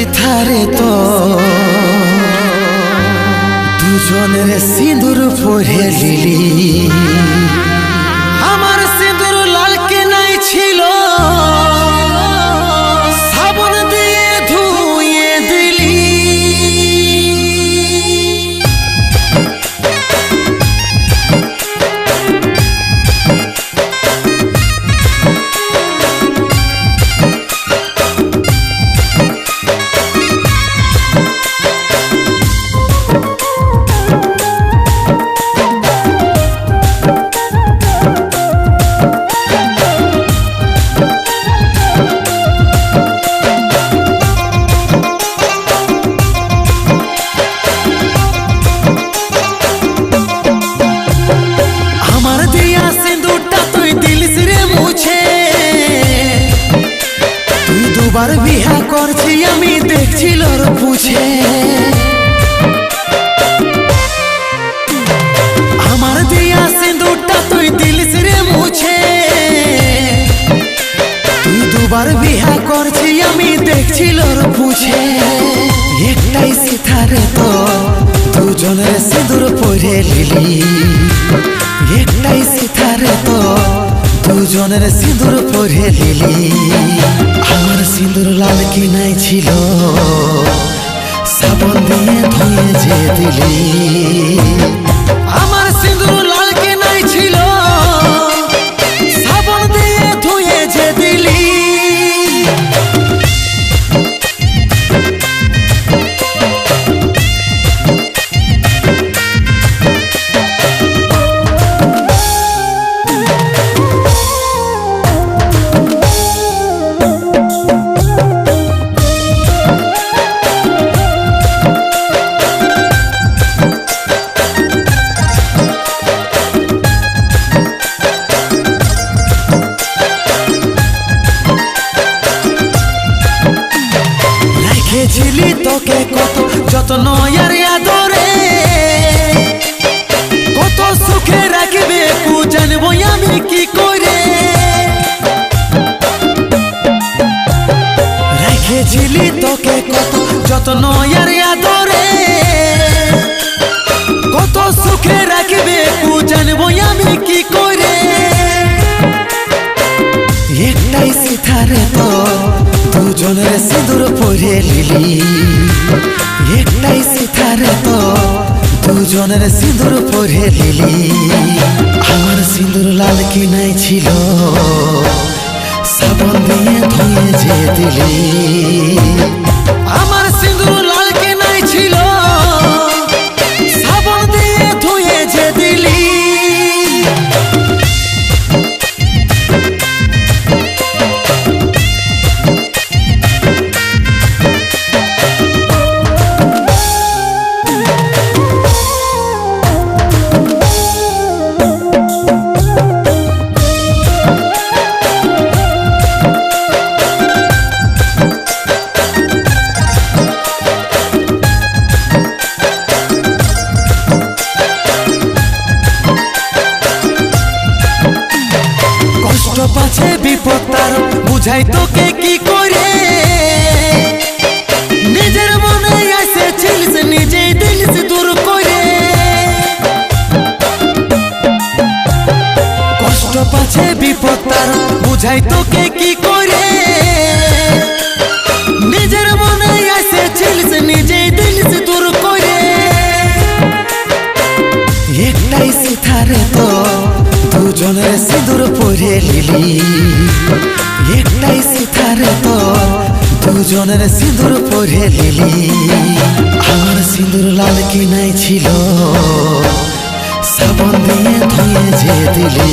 সিথারে তো দুজনের সিঁদুর পরে লিলি আমার সিঁদুর লাল কে নাই ছিল সাবন দিয়ে ধুয়ে দিলি দুবার বিহা করছি আমি দেখছিল পুছে আমার দিয়া সিঁদুরটা তুই দিলিস রে মুছে তুই দুবার বিহা করছি আমি দেখছিল পুছে একটাই সিথারে তো দুজনের সিঁদুর পরে লিলি একটাই সিথারে তো দুজনের সিঁদুর পরে লিলি আমার সিঁদুর লাল কি নাই ছিল সাবন দিয়ে ধুয়ে যে দিলি আমার সিঁদুর লাল কি নাই ছিল সাবন দিয়ে ধুয়ে যে দিলি ছিলি তোকে কত যত্ন আর আদরে কত সুখে রাখবে কু জানবো আমি কি করে রেখেছিলি তোকে কত যত্ন আর আদরে কত সুখে রাখবে কু জানবো আমি কি করে একটাই সিথারে তো দুজনের সিঁদুর পরে লিলি একটাই সিথারে তো দুজনের সিঁদুর পরে লিলি আমার সিঁদুর লাল কি নাই ছিল সাবন দিয়ে ধুয়ে যে দিলি আমার সিঁদুর লাল কি নাই ছিল সাবন দিয়ে ধুয়ে যে দিলি পাছে বিপদ তার বুঝাই তোকে কি করে নিজের মনে আসে ছিলিস নিজেই দিলিস দূর করে কষ্ট পাছে বিপদ তার বুঝাই তোকে কি করে নিজের মনে আসে ছিলিস নিজেই দিলিস দূর করে একটাই সিথারে তো দুজনের সিঁদুর পরে লিলি একটাই সিথারে তো দুজনের সিঁদুর পরে লিলি আমার সিঁদুর লাল কি নাই ছিল সাবন দিয়ে ধুয়ে যে দিলি